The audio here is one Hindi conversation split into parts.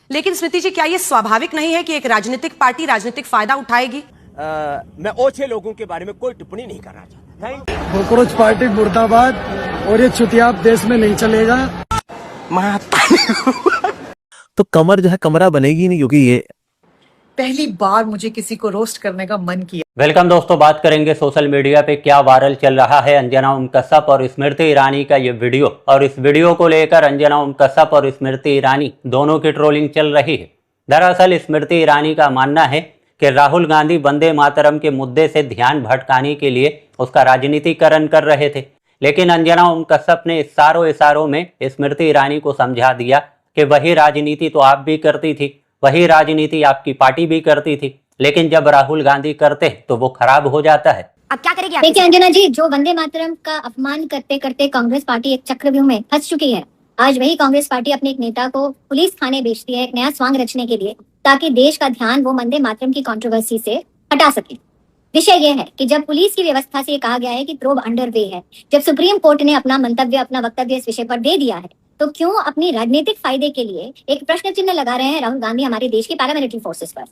लेकिन स्मृति जी, क्या ये स्वाभाविक नहीं है कि एक राजनीतिक पार्टी राजनीतिक फायदा उठाएगी? मैं ओछे लोगों के बारे में कोई टिप्पणी नहीं करना चाहता। Thank you. कॉकरोच पार्टी मुर्दाबाद, और ये चुतिया देश में नहीं चलेगा। तो कमर जो है कमरा बनेगी नहीं, क्योंकि ये पहली बार मुझे किसी को रोस्ट करने का मन किया। वेलकम दोस्तों, बात करेंगे सोशल मीडिया पे क्या वायरल चल रहा है अंजना ओम कश्यप और स्मृति ईरानी का ये वीडियो। और इस वीडियो को लेकर अंजना ओम कश्यप और स्मृति ईरानी दोनों की ट्रोलिंग चल रही है। दरअसल स्मृति ईरानी का मानना है कि राहुल गांधी वंदे मातरम के मुद्दे से ध्यान भटकाने के लिए उसका राजनीतिकरण कर रहे थे, लेकिन अंजना ओम कश्यप ने इशारों में स्मृति ईरानी को समझा दिया कि वही राजनीति तो आप भी करती थी, वही राजनीति आपकी पार्टी भी करती थी, लेकिन जब राहुल गांधी करते तो वो खराब हो जाता है। अब क्या करेगी? देखिए अंजना जी, जो वंदे मातरम का अपमान करते करते कांग्रेस पार्टी एक चक्रव्यूह में फंस चुकी है। आज वही कांग्रेस पार्टी अपने एक नेता को पुलिस थाने भेजती है एक नया स्वांग रचने के लिए, ताकि देश का ध्यान वो वंदे मातरम की कंट्रोवर्सी से हटा सके। विषय ये है कि जब पुलिस की व्यवस्था से ये कहा गया है कि प्रोब अंडर वे है, जब सुप्रीम कोर्ट ने अपना वक्तव्य इस विषय पर दे दिया है, तो क्यों अपनी राजनीतिक फायदे के लिए एक प्रश्न चिन्ह लगा रहे हैं राहुल गांधी हमारे देश की पैरामिलिट्री फोर्सेस पर?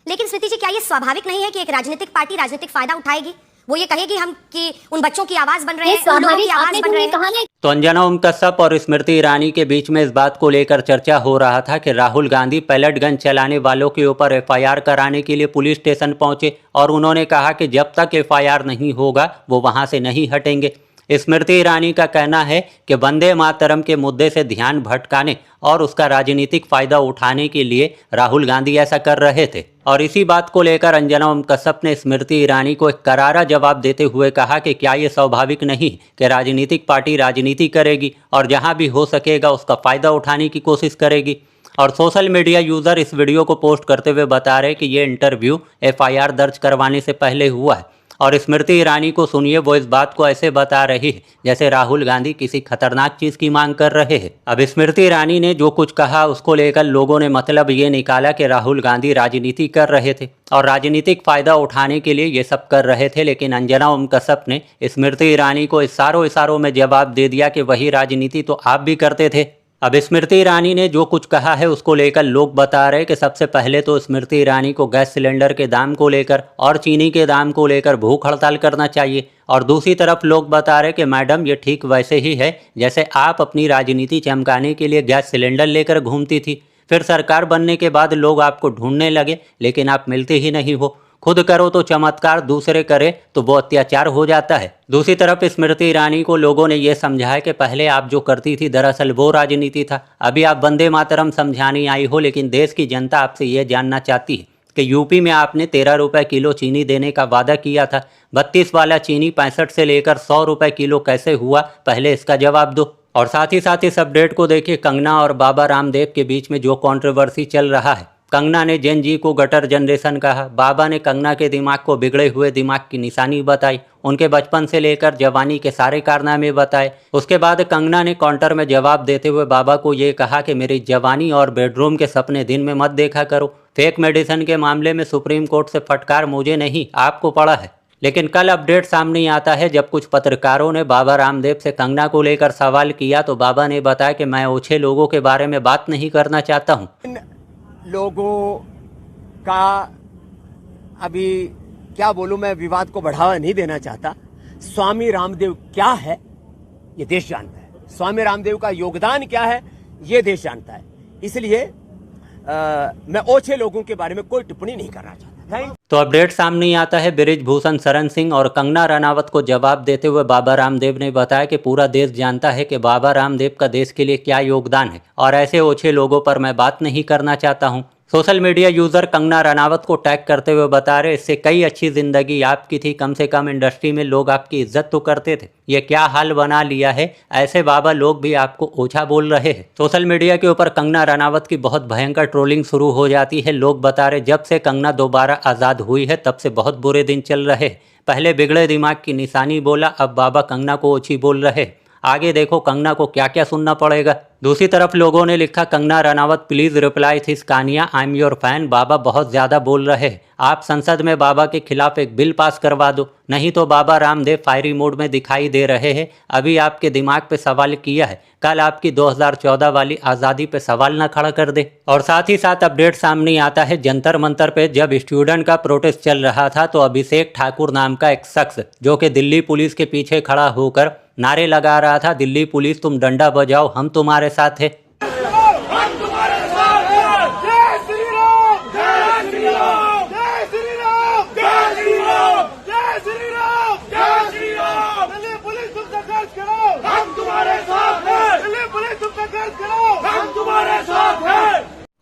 लेकिन स्मृति जी, क्या ये स्वाभाविक नहीं है कि एक राजनीतिक पार्टी राजनीतिक फायदा उठाएगी? वो ये कहेगी हम कि उन बच्चों की आवाज बन रहे हैं, उन लोगों की आवाज बन रहे हैं। तो अंजना ओम कश्यप और स्मृति ईरानी के बीच में इस बात को लेकर चर्चा हो रहा था कि राहुल गांधी पैलेट गन चलाने वालों के ऊपर एफआईआर कराने के लिए पुलिस स्टेशन पहुंचे और उन्होंने कहा कि जब तक एफआईआर नहीं होगा वो वहां से नहीं हटेंगे। स्मृति ईरानी का कहना है कि वंदे मातरम के मुद्दे से ध्यान भटकाने और उसका राजनीतिक फायदा उठाने के लिए राहुल गांधी ऐसा कर रहे थे। और इसी बात को लेकर अंजना ओम कश्यप ने स्मृति ईरानी को एक करारा जवाब देते हुए कहा कि क्या ये स्वाभाविक नहीं कि राजनीतिक पार्टी राजनीति करेगी और जहां भी हो सकेगा उसका फायदा उठाने की कोशिश करेगी। और सोशल मीडिया यूज़र इस वीडियो को पोस्ट करते हुए बता रहे कि ये इंटरव्यू एफआईआर दर्ज करवाने से पहले हुआ है। और स्मृति ईरानी को सुनिए, वो इस बात को ऐसे बता रही है जैसे राहुल गांधी किसी खतरनाक चीज़ की मांग कर रहे हैं। अब स्मृति ईरानी ने जो कुछ कहा उसको लेकर लोगों ने मतलब ये निकाला कि राहुल गांधी राजनीति कर रहे थे और राजनीतिक फ़ायदा उठाने के लिए ये सब कर रहे थे, लेकिन अंजना ओम कश्यप ने स्मृति ईरानी को इशारों में जवाब दे दिया कि वही राजनीति तो आप भी करते थे। अब स्मृति ईरानी ने जो कुछ कहा है उसको लेकर लोग बता रहे कि सबसे पहले तो स्मृति ईरानी को गैस सिलेंडर के दाम को लेकर और चीनी के दाम को लेकर भूख हड़ताल करना चाहिए। और दूसरी तरफ लोग बता रहे कि मैडम ये ठीक वैसे ही है जैसे आप अपनी राजनीति चमकाने के लिए गैस सिलेंडर लेकर घूमती थी, फिर सरकार बनने के बाद लोग आपको ढूंढने लगे लेकिन आप मिलते ही नहीं हो। खुद करो तो चमत्कार, दूसरे करे तो वो अत्याचार हो जाता है। दूसरी तरफ स्मृति ईरानी को लोगों ने ये समझाया कि पहले आप जो करती थी दरअसल वो राजनीति था, अभी आप वंदे मातरम समझाने आई हो, लेकिन देश की जनता आपसे ये जानना चाहती है कि यूपी में आपने 13 रुपये किलो चीनी देने का वादा किया था, 32 वाला चीनी 65 से लेकर 100 रुपये किलो कैसे हुआ, पहले इसका जवाब दो। और साथ ही इस अपडेट को देखिए, कंगना और बाबा रामदेव के बीच में जो कंट्रोवर्सी चल रहा है। कंगना ने जेन जी को गटर जनरेशन कहा, बाबा ने कंगना के दिमाग को बिगड़े हुए दिमाग की निशानी बताई, उनके बचपन से लेकर जवानी के सारे कारनामे बताए। उसके बाद कंगना ने काउंटर में जवाब देते हुए बाबा को ये कहा कि मेरी जवानी और बेडरूम के सपने दिन में मत देखा करो। फेक मेडिसिन के मामले में सुप्रीम कोर्ट से फटकार मुझे नहीं आपको पड़ा है। लेकिन कल अपडेट सामने आता है जब कुछ पत्रकारों ने बाबा रामदेव से कंगना को लेकर सवाल किया तो बाबा ने बताया कि मैं ओछे लोगों के बारे में बात नहीं करना चाहता हूँ। लोगों का अभी क्या बोलूं, मैं विवाद को बढ़ावा नहीं देना चाहता। स्वामी रामदेव क्या है ये देश जानता है, स्वामी रामदेव का योगदान क्या है ये देश जानता है, इसलिए मैं ओछे लोगों के बारे में कोई टिप्पणी नहीं करना चाहता। तो अपडेट सामने आता है, बृजभूषण शरण सिंह और कंगना रनावत को जवाब देते हुए बाबा रामदेव ने बताया कि पूरा देश जानता है कि बाबा रामदेव का देश के लिए क्या योगदान है और ऐसे ओछे लोगों पर मैं बात नहीं करना चाहता हूं। Social media user Kangana Ranaut को टैग करते हुए बता रहे, इससे कई अच्छी ज़िंदगी आपकी थी, कम से कम इंडस्ट्री में लोग आपकी इज्जत तो करते थे, ये क्या हाल बना लिया है, ऐसे बाबा लोग भी आपको ओछा बोल रहे हैं। सोशल मीडिया के ऊपर कंगना रनावत की बहुत भयंकर ट्रोलिंग शुरू हो जाती है। लोग बता रहे जब से कंगना दोबारा आज़ाद हुई है तब से बहुत बुरे दिन चल रहे हैं। पहले बिगड़े दिमाग की निशानी बोला, अब बाबा कंगना को ओछी बोल रहे। आगे देखो कंगना को क्या क्या सुनना पड़ेगा। दूसरी तरफ लोगों ने लिखा, Kangana Ranaut please reply this कानिया, आई एम योर फैन, बाबा बहुत ज़्यादा बोल रहे हैं, आप संसद में बाबा के खिलाफ एक बिल पास करवा दो, नहीं तो बाबा रामदेव फायरी मोड में दिखाई दे रहे हैं। अभी आपके दिमाग पे सवाल किया है, कल आपकी 2014 वाली आज़ादी पे सवाल न खड़ा कर दे। और साथ ही साथ अपडेट सामने आता है, जंतर मंतर पे जब स्टूडेंट का प्रोटेस्ट चल रहा था तो अभिषेक ठाकुर नाम का एक शख्स जो कि दिल्ली पुलिस के पीछे खड़ा होकर नारे लगा रहा था, दिल्ली पुलिस तुम डंडा बजाओ, हम तुम्हारे साथ है।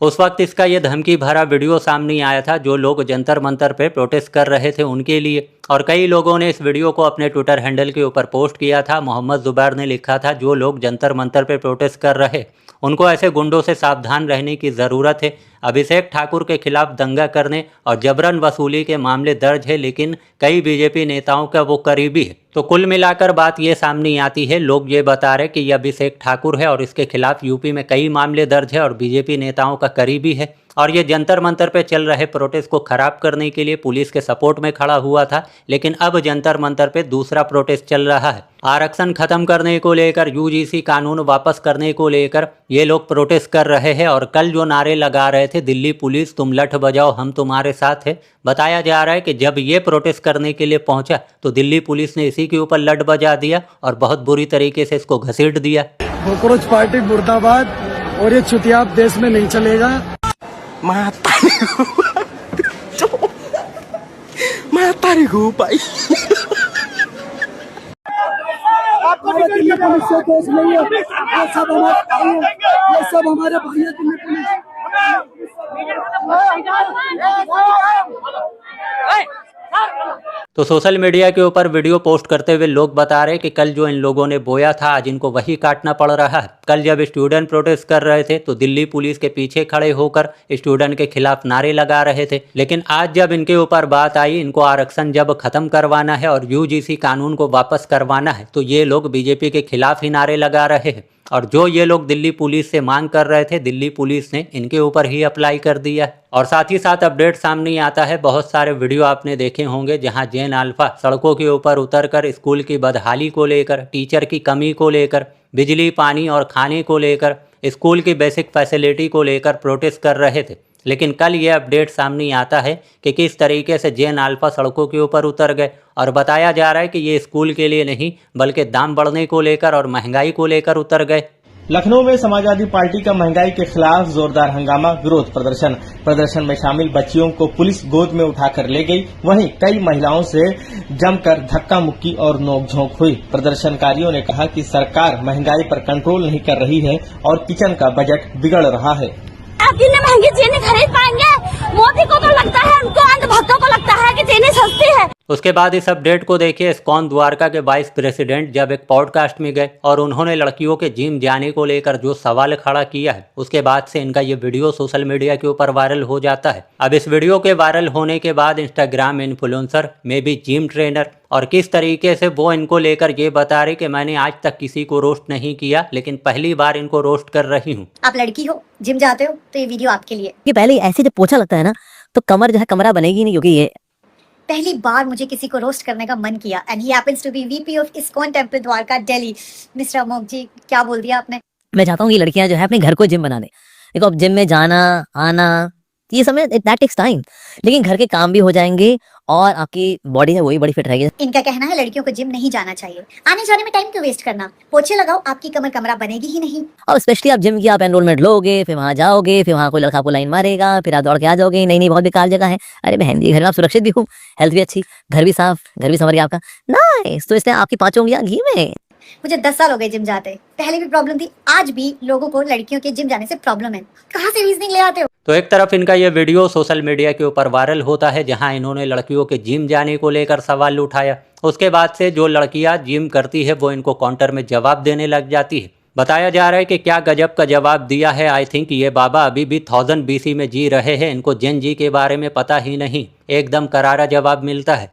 उस वक्त इसका ये धमकी भरा वीडियो सामने आया था जो लोग जंतर मंतर पे प्रोटेस्ट कर रहे थे उनके लिए, और कई लोगों ने इस वीडियो को अपने ट्विटर हैंडल के ऊपर पोस्ट किया था। मोहम्मद जुबैर ने लिखा था, जो लोग जंतर मंतर पे प्रोटेस्ट कर रहे उनको ऐसे गुंडों से सावधान रहने की ज़रूरत है। अभिषेक ठाकुर के खिलाफ दंगा करने और जबरन वसूली के मामले दर्ज है, लेकिन कई बीजेपी नेताओं का वो करीबी है। तो कुल मिलाकर बात ये सामने आती है, लोग ये बता रहे कि ये अभिषेक ठाकुर है और इसके खिलाफ यूपी में कई मामले दर्ज है और बीजेपी नेताओं का करीबी है, और ये जंतर मंतर पे चल रहे प्रोटेस्ट को खराब करने के लिए पुलिस के सपोर्ट में खड़ा हुआ था। लेकिन अब जंतर मंतर पे दूसरा प्रोटेस्ट चल रहा है, आरक्षण खत्म करने को लेकर, यूजीसी कानून वापस करने को लेकर ये लोग प्रोटेस्ट कर रहे हैं। और कल जो नारे लगा रहे थे, दिल्ली पुलिस तुम लठ बजाओ हम तुम्हारे साथ है, बताया जा रहा है कि जब ये प्रोटेस्ट करने के लिए पहुंचा तो दिल्ली पुलिस ने इसी के ऊपर लठ बजा दिया और बहुत बुरी तरीके से इसको घसीट दिया। कॉकरोच पार्टी मुर्दाबाद, और ये चुतिया देश में नहीं चलेगा। दिल्ली पुलिस से दोष नहीं है, ये सब हमारे भाई हैं, ये सब हमारे भाई हैं। दिल्ली पुलिस तो सोशल मीडिया के ऊपर वीडियो पोस्ट करते हुए लोग बता रहे कि कल जो इन लोगों ने बोया था आज इनको वही काटना पड़ रहा है। कल जब स्टूडेंट प्रोटेस्ट कर रहे थे तो दिल्ली पुलिस के पीछे खड़े होकर स्टूडेंट के खिलाफ नारे लगा रहे थे, लेकिन आज जब इनके ऊपर बात आई, इनको आरक्षण जब खत्म करवाना है और यूजीसी कानून को वापस करवाना है, तो ये लोग बीजेपी के खिलाफ ही नारे लगा रहे हैं। और जो ये लोग दिल्ली पुलिस से मांग कर रहे थे, दिल्ली पुलिस ने इनके ऊपर ही अप्लाई कर दिया। और साथ ही साथ अपडेट सामने आता है, बहुत सारे वीडियो आपने देखे होंगे जहां जेन अल्फा सड़कों के ऊपर उतरकर स्कूल की बदहाली को लेकर, टीचर की कमी को लेकर, बिजली पानी और खाने को लेकर, स्कूल की बेसिक फैसिलिटी को लेकर प्रोटेस्ट कर रहे थे। लेकिन कल ये अपडेट सामने आता है कि किस तरीके से जेन अल्फा सड़कों के ऊपर उतर गए, और बताया जा रहा है कि ये स्कूल के लिए नहीं बल्कि दाम बढ़ने को लेकर और महंगाई को लेकर उतर गए। लखनऊ में समाजवादी पार्टी का महंगाई के खिलाफ जोरदार हंगामा, विरोध प्रदर्शन में शामिल बच्चियों को पुलिस गोद में उठाकर ले गई। वहीं कई महिलाओं से जमकर धक्का मुक्की और नोकझोंक हुई। प्रदर्शनकारियों ने कहा कि सरकार महंगाई पर कंट्रोल नहीं कर रही है और किचन का बजट बिगड़ रहा है। आप इतनी महंगी चीनी खरीद पाएंगे? मोदी को तो लगता है, उनको अंधभक्तों को लगता है कि चीनी सस्ती है। उसके बाद इस अपडेट को देखिए, इस्कॉन द्वारका के वाइस प्रेसिडेंट जब एक पॉडकास्ट में गए और उन्होंने लड़कियों के जिम जाने को लेकर जो सवाल खड़ा किया है, उसके बाद से इनका ये वीडियो सोशल मीडिया के ऊपर वायरल हो जाता है। अब इस वीडियो के वायरल होने के बाद इंस्टाग्राम इन्फ्लुएंसर में भी जिम ट्रेनर और किस तरीके से वो इनको लेकर ये बता रहे कि मैंने आज तक किसी को रोस्ट नहीं किया, लेकिन पहली बार इनको रोस्ट कर रही हूँ। आप लड़की हो, जिम जाते हो, तो ये वीडियो आपके लिए। ये पहले ऐसे जब पोछा लगता है ना तो कमर जो है कमरा बनेगी नहीं, क्योंकि ये पहली बार मुझे किसी को रोस्ट करने का मन किया, and he happens to be VP of ISKCON temple Dwarka Delhi. Mister Amok ji, क्या बोल दिया आपने? मैं चाहता हूँ कि लड़कियां जो है अपने घर को जिम बना दें। देखो अब जिम में जाना आना ये समय दैट टेक्स टाइम, लेकिन घर के काम भी हो जाएंगे और आपकी बॉडी है वही बड़ी फिट रहेगी। इनका कहना है लड़कियों को जिम नहीं जाना चाहिए, आने जाने में टाइम क्यों वेस्ट करना, पोछे लगाओ, आपकी कमर कमरा बनेगी ही नहीं। और स्पेशली आप जिम की आप एनरोलमेंट लोगे, फिर वहाँ जाओगे, फिर वहाँ कोई लड़का आपको लाइन मारेगा, फिर आप दौड़ के आ जाओगे, नहीं नहीं बहुत बेकार जगह है। अरे बहन जी, घर में आप सुरक्षित भी हो, हेल्थ भी अच्छी, घर भी साफ, घर भी संवर गया आपका, नाइस। तो इसलिए आपकी 5 उंगलियां घी में। मुझे 10 साल हो गए जिम जाते, पहले भी प्रॉब्लम थी, आज भी लोगों को लड़कियों के जिम जाने से प्रॉब्लम है। कहाँ से रीजनिंग ले आते हो? तो एक तरफ इनका ये वीडियो सोशल मीडिया के ऊपर वायरल होता है जहां इन्होंने लड़कियों के जिम जाने को लेकर सवाल उठाया। उसके बाद से जो लड़कियां जिम करती है वो इनको काउंटर में जवाब देने लग जाती है। बताया जा रहा है कि क्या गजब का जवाब दिया है। आई थिंक ये बाबा अभी भी 1000 BC में जी रहे हैं, इनको जेन जी के बारे में पता ही नहीं। एकदम करारा जवाब मिलता है।